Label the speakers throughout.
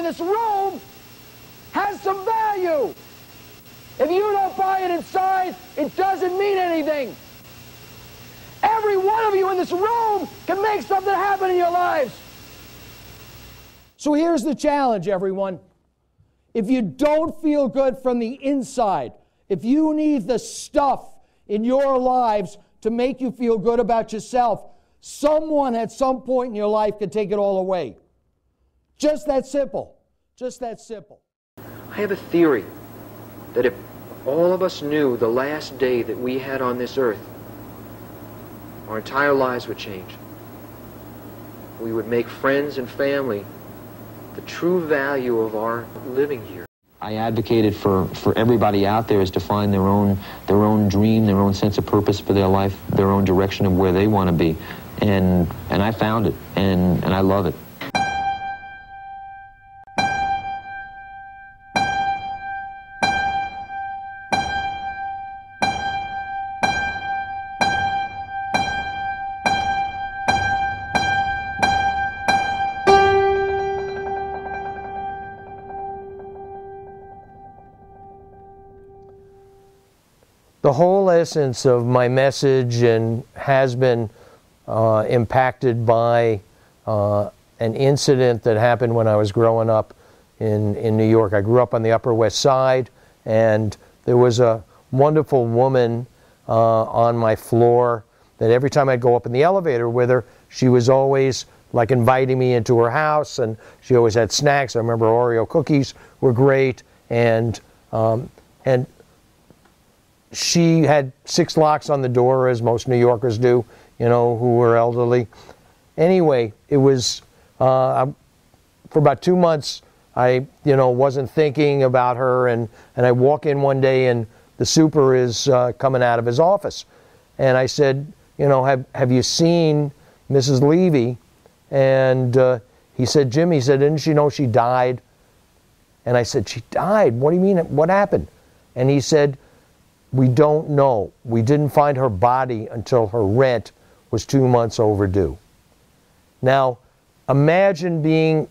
Speaker 1: this room has some value. If you don't buy it inside, it doesn't mean anything. Every one of you in this room can make something happen in your lives. So here's the challenge, everyone. If you don't feel good from the inside, if you need the stuff in your lives to make you feel good about yourself, someone at some point in your life can take it all away. Just that simple. Just that simple.
Speaker 2: I have a theory that if all of us knew the last day that we had on this earth, our entire lives would change. We would make friends and family the true value of our living here.
Speaker 3: I advocated for everybody out there is to find their own dream, their own sense of purpose for their life, their own direction of where they want to be. And I found it, and I love it.
Speaker 1: The whole essence of my message and has been impacted by an incident that happened when I was growing up in New York. I grew up on the Upper West Side, and there was a wonderful woman on my floor that every time I'd go up in the elevator with her, she was always like inviting me into her house, and she always had snacks. I remember Oreo cookies were great, and she had 6 locks on the door, as most New Yorkers do, you know, who were elderly. Anyway, it was, for about 2 months, I, wasn't thinking about her, and I walk in one day, and the super is coming out of his office. And I said, have you seen Mrs. Levy? And he said, Jim, he said, didn't she know she died? And I said, she died? What do you mean? What happened? And he said, we don't know. We didn't find her body until her rent was 2 months overdue. Now, imagine being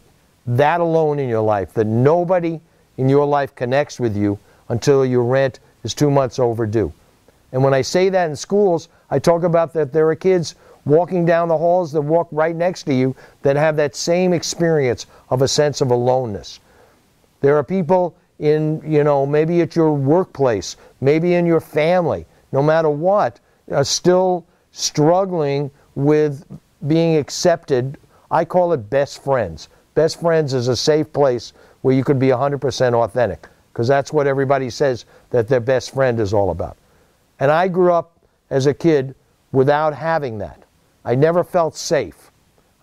Speaker 1: that alone in your life, that nobody in your life connects with you until your rent is 2 months overdue. And when I say that in schools, I talk about that there are kids walking down the halls that walk right next to you that have that same experience of a sense of aloneness. There are people in, maybe at your workplace, maybe in your family, no matter what, are still struggling with being accepted. I call it best friends. Best friends is a safe place where you could be 100% authentic, because that's what everybody says that their best friend is all about. And I grew up as a kid without having that. I never felt safe.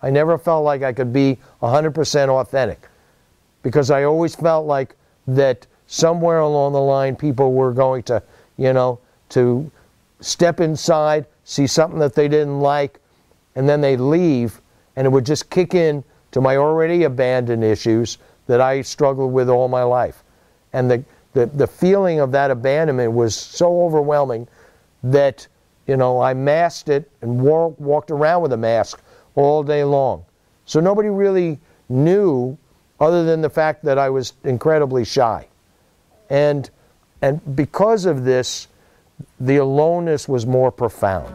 Speaker 1: I never felt like I could be 100% authentic, because I always felt like that somewhere along the line people were going to, to step inside, see something that they didn't like, and then they'd leave, and it would just kick in to my already abandoned issues that I struggled with all my life. And the feeling of that abandonment was so overwhelming that, I masked it and walked around with a mask all day long. So nobody really knew, other than the fact that I was incredibly shy. And because of this, the aloneness was more profound.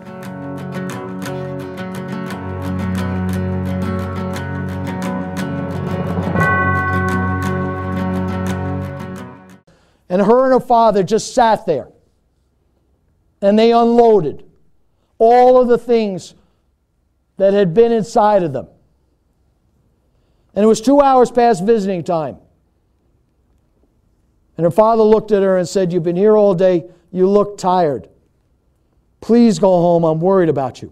Speaker 1: And her and her father just sat there, and they unloaded all of the things that had been inside of them. And it was 2 hours past visiting time. And her father looked at her and said, you've been here all day. You look tired. Please go home. I'm worried about you.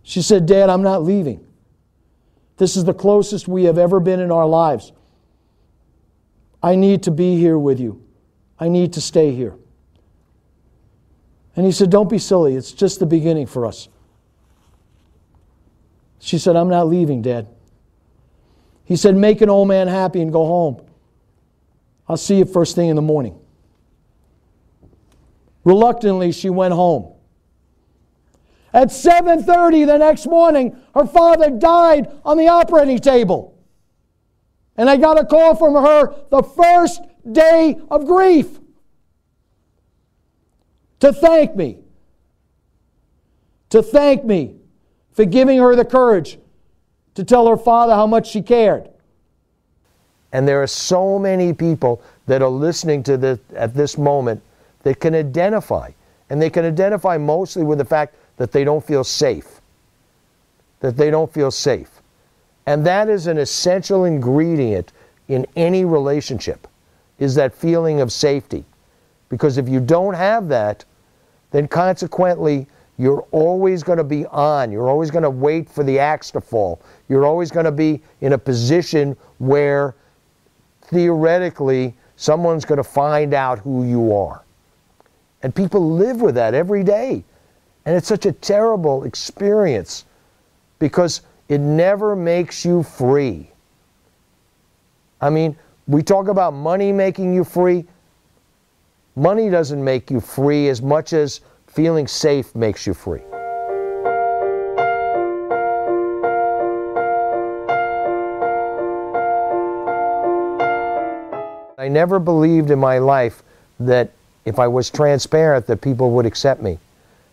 Speaker 1: She said, Dad, I'm not leaving. This is the closest we have ever been in our lives. I need to be here with you. I need to stay here. And he said, don't be silly. It's just the beginning for us. She said, I'm not leaving, Dad. He said, make an old man happy and go home. I'll see you first thing in the morning. Reluctantly, she went home. At 7:30 the next morning, her father died on the operating table. And I got a call from her the first day of grief to thank me. To thank me for giving her the courage to tell her father how much she cared. And there are so many people that are listening to this at this moment that can identify. And they can identify mostly with the fact that they don't feel safe. That they don't feel safe. And that is an essential ingredient in any relationship, is that feeling of safety. Because if you don't have that, then consequently, you're always going to be on. You're always going to wait for the axe to fall. You're always going to be in a position where, theoretically, someone's going to find out who you are. And people live with that every day. And it's such a terrible experience because it never makes you free. I mean, we talk about money making you free. Money doesn't make you free as much as feeling safe makes you free. I never believed in my life that if I was transparent that people would accept me.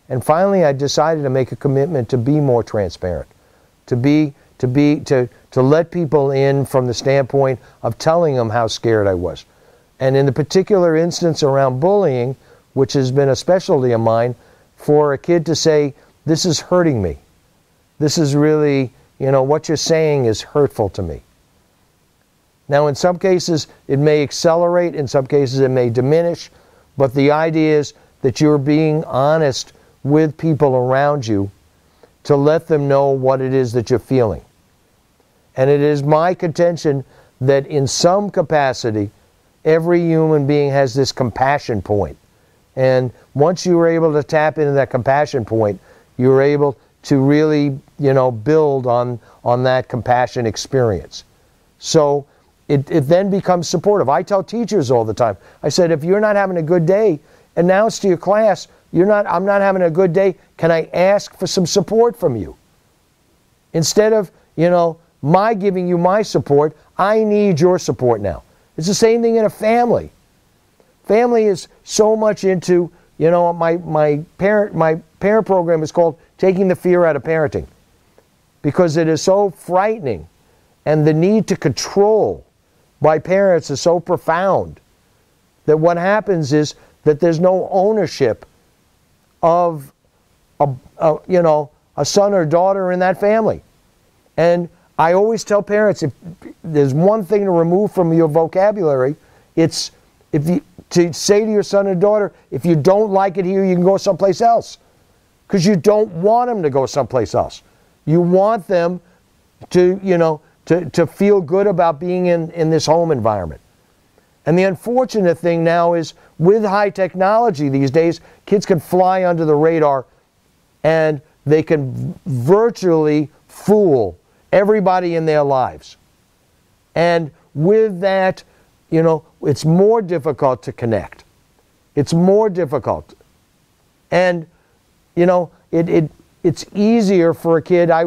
Speaker 1: And finally I decided to make a commitment to be more transparent. To let people in from the standpoint of telling them how scared I was. And in the particular instance around bullying, which has been a specialty of mine, for a kid to say, this is hurting me. This is really, what you're saying is hurtful to me. Now, in some cases, it may accelerate. In some cases, it may diminish. But the idea is that you're being honest with people around you to let them know what it is that you're feeling. And it is my contention that in some capacity, every human being has this compassion point. And once you were able to tap into that compassion point, you were able to really, build on that compassion experience. So it then becomes supportive. I tell teachers all the time, I said, if you're not having a good day, announce to your class, I'm not having a good day, can I ask for some support from you? Instead of, my giving you my support, I need your support now. It's the same thing in a family. Family is so much into, my parent program is called Taking the Fear Out of Parenting, because it is so frightening, and the need to control by parents is so profound that what happens is that there's no ownership of a son or daughter in that family. And I always tell parents, if there's one thing to remove from your vocabulary, it's to say to your son or daughter, if you don't like it here, you can go someplace else. Because you don't want them to go someplace else. You want them to feel good about being in this home environment. And the unfortunate thing now is, with high technology these days, kids can fly under the radar and they can virtually fool everybody in their lives. And with that, it's more difficult to connect. It's more difficult. And, it's easier for a kid. I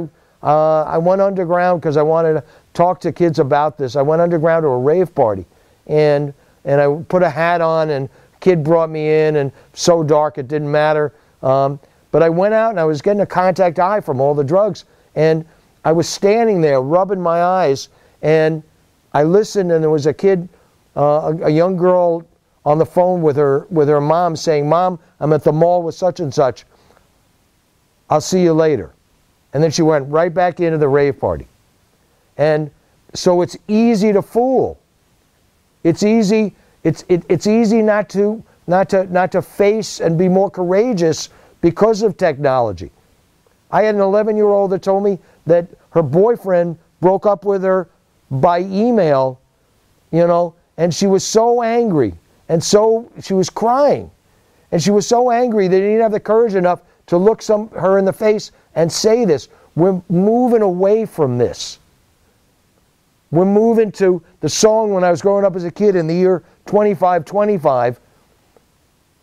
Speaker 1: went underground because I wanted to talk to kids about this. I went underground to a rave party. And I put a hat on, and a kid brought me in, and so dark it didn't matter. But I went out and I was getting a contact eye from all the drugs. And I was standing there rubbing my eyes, and I listened, and there was a kid, a young girl on the phone with her mom saying, "Mom, I'm at the mall with such and such. I'll see you later." And then she went right back into the rave party. And so it's easy to fool. It's easy not to face and be more courageous because of technology. I had an 11-year-old that told me that her boyfriend broke up with her by email, and she was so angry, and so she was crying, and she was so angry that he didn't have the courage enough to look her in the face and say this. We're moving away from this. We're moving to the song when I was growing up as a kid in the year 2525.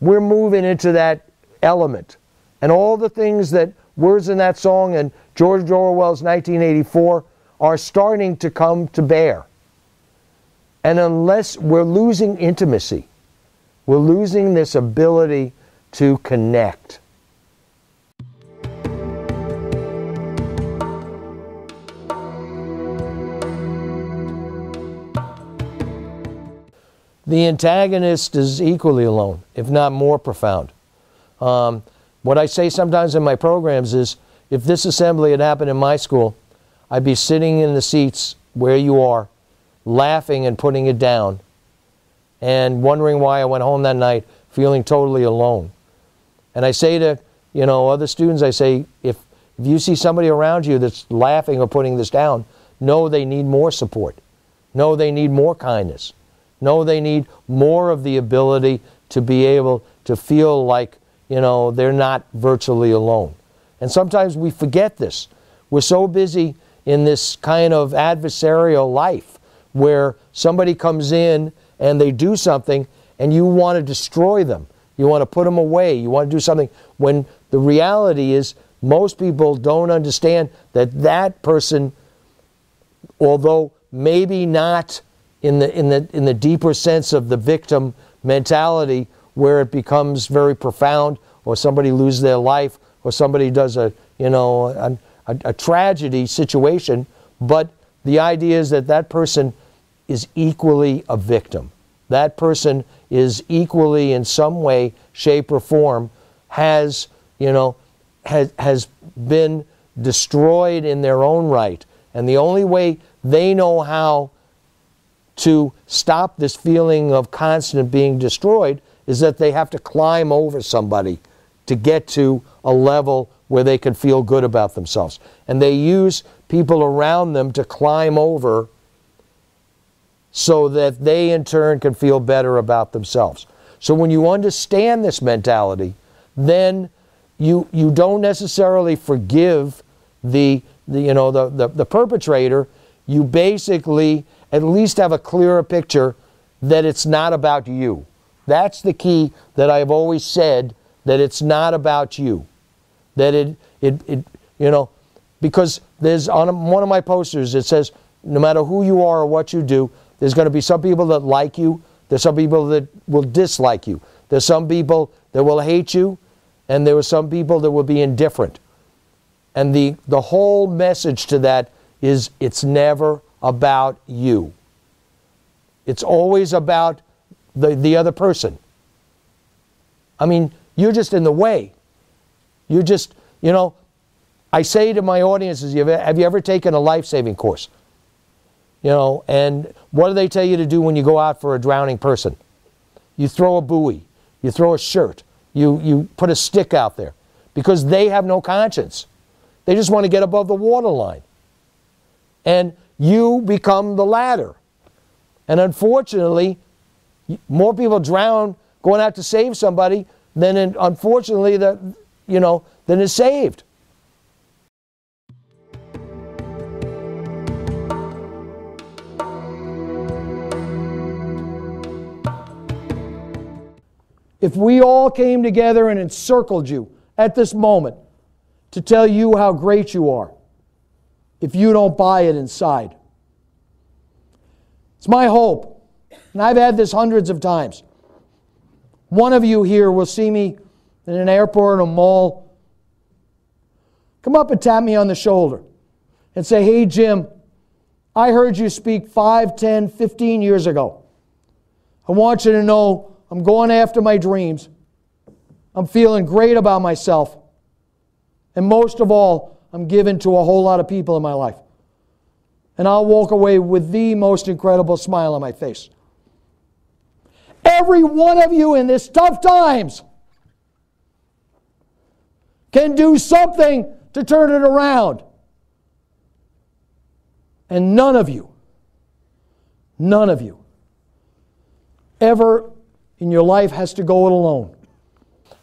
Speaker 1: We're moving into that element. And all the things that words in that song and George Orwell's 1984 are starting to come to bear. And unless we're losing intimacy, we're losing this ability to connect. The antagonist is equally alone, if not more profound. What I say sometimes in my programs is, if this assembly had happened in my school, I'd be sitting in the seats where you are, laughing and putting it down, and wondering why I went home that night feeling totally alone. And I say to, other students, I say, if you see somebody around you that's laughing or putting this down, know they need more support. Know they need more kindness. Know they need more of the ability to be able to feel like, they're not virtually alone. And sometimes we forget this. We're so busy in this kind of adversarial life where somebody comes in and they do something and you want to destroy them. You want to put them away. You want to do something, when the reality is most people don't understand that that person, although maybe not in the deeper sense of the victim mentality, where it becomes very profound, or somebody loses their life, or somebody does a tragedy situation, but the idea is that that person is equally a victim. That person is equally, in some way, shape, or form, has been destroyed in their own right. And the only way they know how to stop this feeling of constant being destroyed is that they have to climb over somebody to get to a level where they can feel good about themselves. And they use people around them to climb over so that they in turn can feel better about themselves. So when you understand this mentality, then you don't necessarily forgive the perpetrator. You basically at least have a clearer picture that it's not about you. That's the key that I've always said, that it's not about you. That because there's on one of my posters, it says, no matter who you are or what you do, there's going to be some people that like you, there's some people that will dislike you, there's some people that will hate you, and there are some people that will be indifferent. And the whole message to that is, it's never about you. It's always about the other person. I mean, you're just in the way. You're just, I say to my audiences, have you ever taken a life-saving course? And what do they tell you to do when you go out for a drowning person? You throw a buoy. You throw a shirt. You put a stick out there. Because they have no conscience. They just want to get above the waterline. And you become the ladder. And unfortunately, more people drown going out to save somebody than unfortunately than is saved. If we all came together and encircled you at this moment to tell you how great you are, if you don't buy it inside. It's my hope, and I've had this hundreds of times. One of you here will see me in an airport or a mall, come up and tap me on the shoulder and say, hey Jim, I heard you speak 5, 10, 15 years ago. I want you to know I'm going after my dreams. I'm feeling great about myself. And most of all, I'm given to a whole lot of people in my life. And I'll walk away with the most incredible smile on my face. Every one of you in this tough times can do something to turn it around. And none of you ever in your life has to go it alone.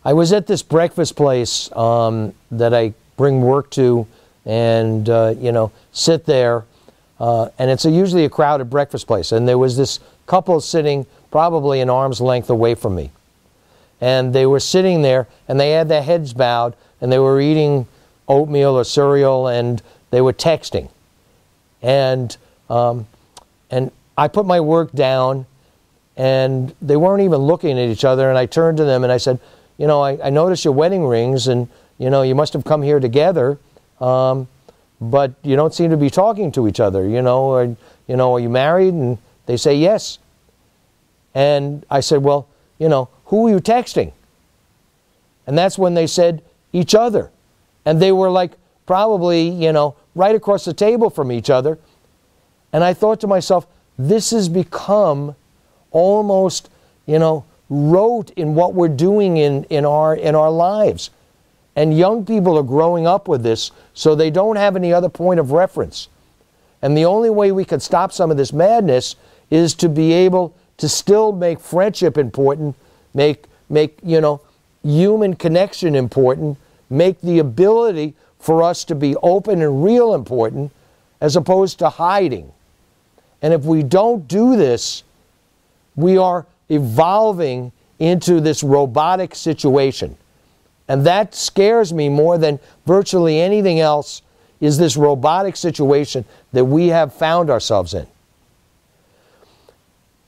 Speaker 1: I was at this breakfast place that I bring work to and, sit there. And it's usually a crowded breakfast place. And there was this couple sitting probably an arm's length away from me. And they were sitting there and they had their heads bowed and they were eating oatmeal or cereal and they were texting. And I put my work down, and they weren't even looking at each other, and I turned to them and I said, you know, I noticed your wedding rings, and, you know, you must have come here together, but you don't seem to be talking to each other, you know, or, you know, are you married? And they say yes. And I said, well, you know, who are you texting? And that's when they said each other. And they were like probably, you know, right across the table from each other. And I thought to myself, this has become almost, you know, rote in what we're doing in our lives. And young people are growing up with this, so they don't have any other point of reference. And the only way we can stop some of this madness is to be able to still make friendship important, make you know, human connection important, make the ability for us to be open and real important, as opposed to hiding. And if we don't do this, we are evolving into this robotic situation. And that scares me more than virtually anything else, is this robotic situation that we have found ourselves in.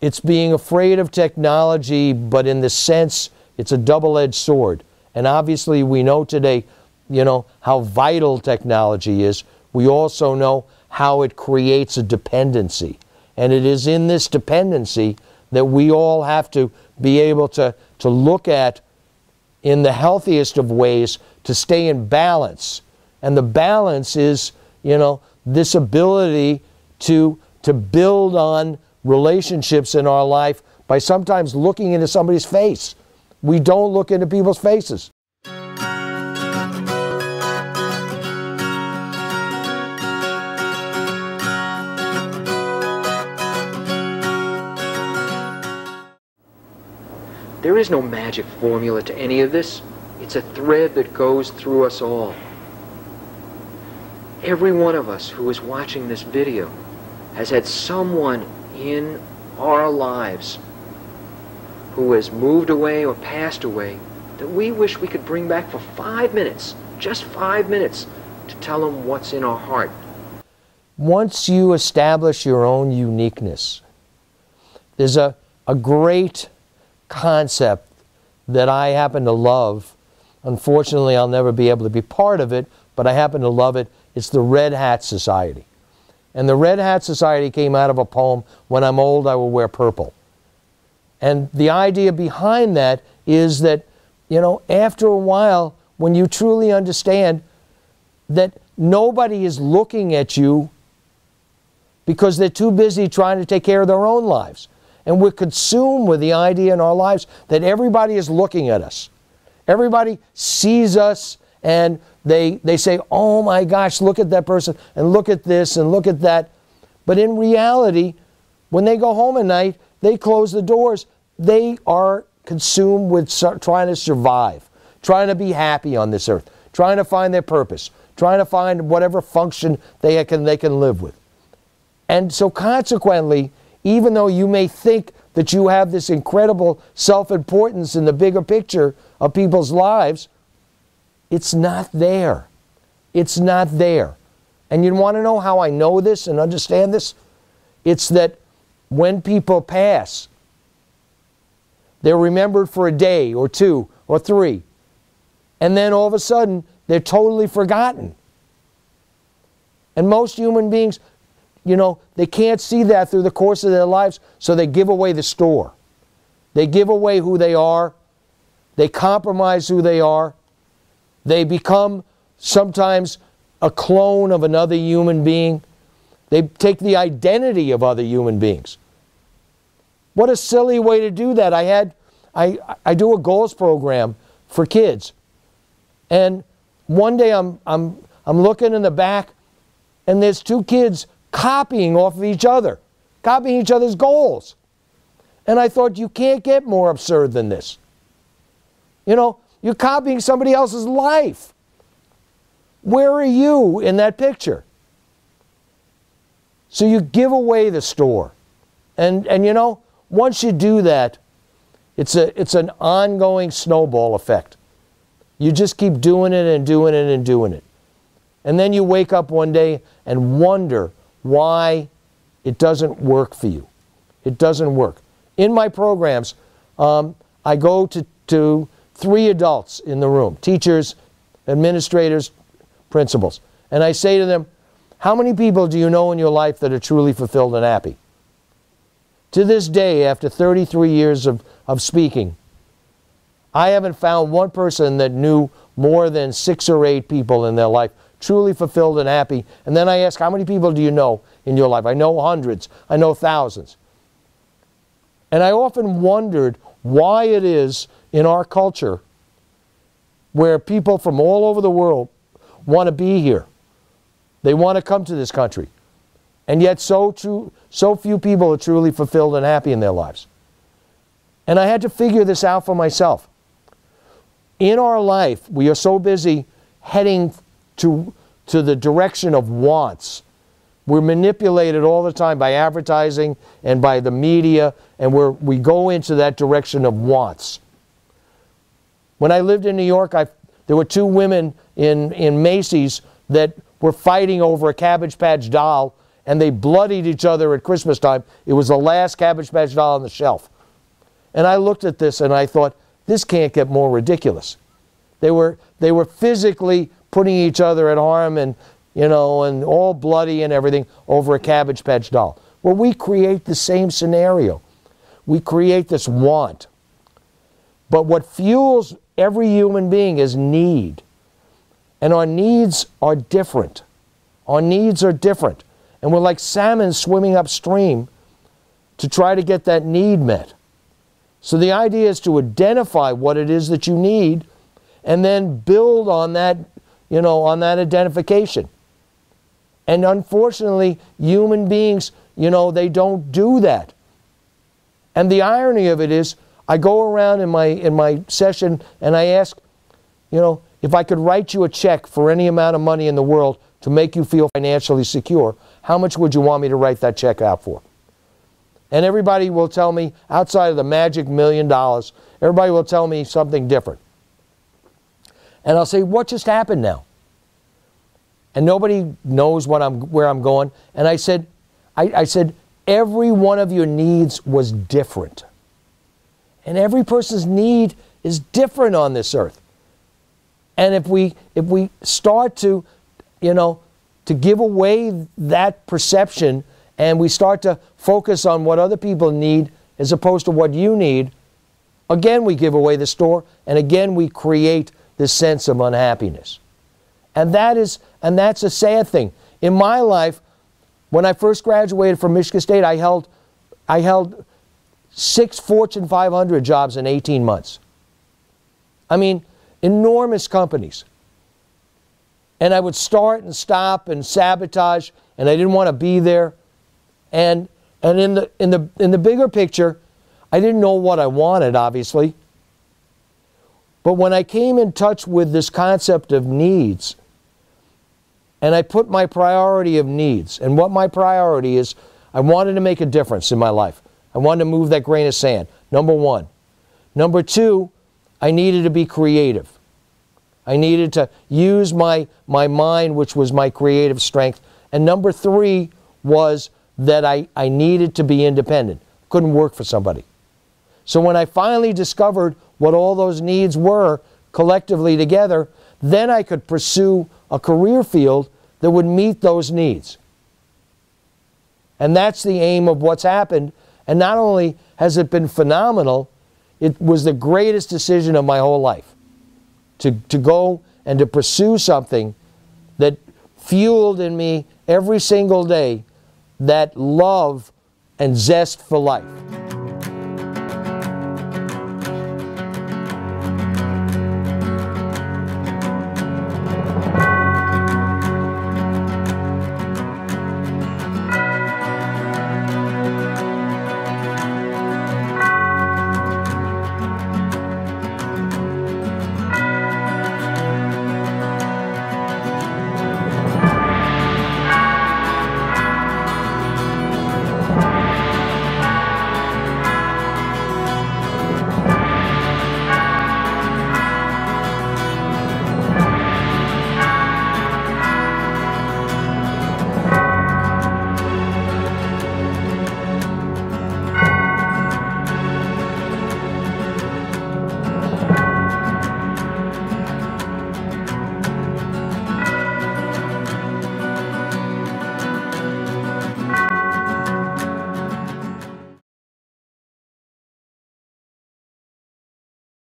Speaker 1: It's being afraid of technology, but in the sense, it's a double-edged sword. And obviously we know today, you know, how vital technology is. We also know how it creates a dependency. And it is in this dependency that we all have to be able to look at in the healthiest of ways to stay in balance. And the balance is, you know, this ability to build on relationships in our life by sometimes looking into somebody's face. We don't look into people's faces.
Speaker 2: There is no magic formula to any of this. It's a thread that goes through us all. Every one of us who is watching this video has had someone in our lives who has moved away or passed away that we wish we could bring back for 5 minutes, just 5 minutes, to tell them what's in our heart.
Speaker 1: Once you establish your own uniqueness, there's a great concept that I happen to love. Unfortunately, I'll never be able to be part of it, but I happen to love it. It's the Red Hat Society. And the Red Hat Society came out of a poem, "When I'm old, I will wear purple." And the idea behind that is that, you know, after a while, when you truly understand that nobody is looking at you because they're too busy trying to take care of their own lives. And we're consumed with the idea in our lives that everybody is looking at us. Everybody sees us and they say, oh my gosh, look at that person, and look at this, and look at that. But in reality, when they go home at night, they close the doors. They are consumed with trying to survive, trying to be happy on this earth, trying to find their purpose, trying to find whatever function they can live with. And so consequently, even though you may think that you have this incredible self-importance in the bigger picture of people's lives, it's not there. It's not there. And you want to know how I know this and understand this? It's that when people pass, they're remembered for a day or 2 or 3. And then all of a sudden, they're totally forgotten. And most human beings, you know, they can't see that through the course of their lives, so they give away the store. They give away who they are. They compromise who they are. They become sometimes a clone of another human being. They take the identity of other human beings. What a silly way to do that. I do a goals program for kids. And one day I'm looking in the back, and there's 2 kids copying off of each other, copying each other's goals. And I thought, you can't get more absurd than this. You know, you're copying somebody else's life. Where are you in that picture? So you give away the store. And you know, once you do that, it's an ongoing snowball effect. You just keep doing it and doing it and doing it. And then you wake up one day and wonder why it doesn't work for you. It doesn't work. In my programs, I go to 3 adults in the room, teachers, administrators, principals, and I say to them, how many people do you know in your life that are truly fulfilled and happy? To this day, after 33 years of speaking, I haven't found one person that knew more than 6 or 8 people in their life truly fulfilled and happy. And then I ask, how many people do you know in your life? I know hundreds. I know thousands. And I often wondered why it is in our culture where people from all over the world want to be here. They want to come to this country. And yet so few people are truly fulfilled and happy in their lives. And I had to figure this out for myself. In our life, we are so busy heading to the direction of wants. We're manipulated all the time by advertising and by the media, and we go into that direction of wants. When I lived in New York, there were 2 women in Macy's that were fighting over a Cabbage Patch doll, and they bloodied each other at Christmas time. It was the last Cabbage Patch doll on the shelf. And I looked at this and I thought, this can't get more ridiculous. They were physically putting each other at harm and all bloody and everything over a Cabbage Patch doll. Well, we create the same scenario. We create this want. But what fuels every human being is need. And our needs are different. Our needs are different. And we're like salmon swimming upstream to try to get that need met. So the idea is to identify what it is that you need and then build on that, on that identification. And unfortunately, human beings, they don't do that. And the irony of it is, I go around in my session and I ask, if I could write you a check for any amount of money in the world to make you feel financially secure, how much would you want me to write that check out for? And everybody will tell me, outside of the magic $1 million, everybody will tell me something different. And I'll say, what just happened now? And nobody knows where I'm going. And I said, every one of your needs was different. And every person's need is different on this earth. And if we start to give away that perception and we start to focus on what other people need as opposed to what you need, again we give away the store, and again we create this sense of unhappiness. And that's a sad thing. In my life, when I first graduated from Michigan State, I held 6 Fortune 500 jobs in 18 months. I mean, enormous companies. And I would start and stop and sabotage, and I didn't want to be there. And in the bigger picture, I didn't know what I wanted, obviously. But when I came in touch with this concept of needs, and I put my priority of needs, and what my priority is, I wanted to make a difference in my life. I wanted to move that grain of sand, number 1. Number 2, I needed to be creative. I needed to use my mind, which was my creative strength. And number 3 was that I needed to be independent. Couldn't work for somebody. So when I finally discovered what all those needs were collectively together, then I could pursue a career field that would meet those needs. And that's the aim of what's happened. And not only has it been phenomenal, it was the greatest decision of my whole life. To go and to pursue something that fueled in me every single day that love and zest for life.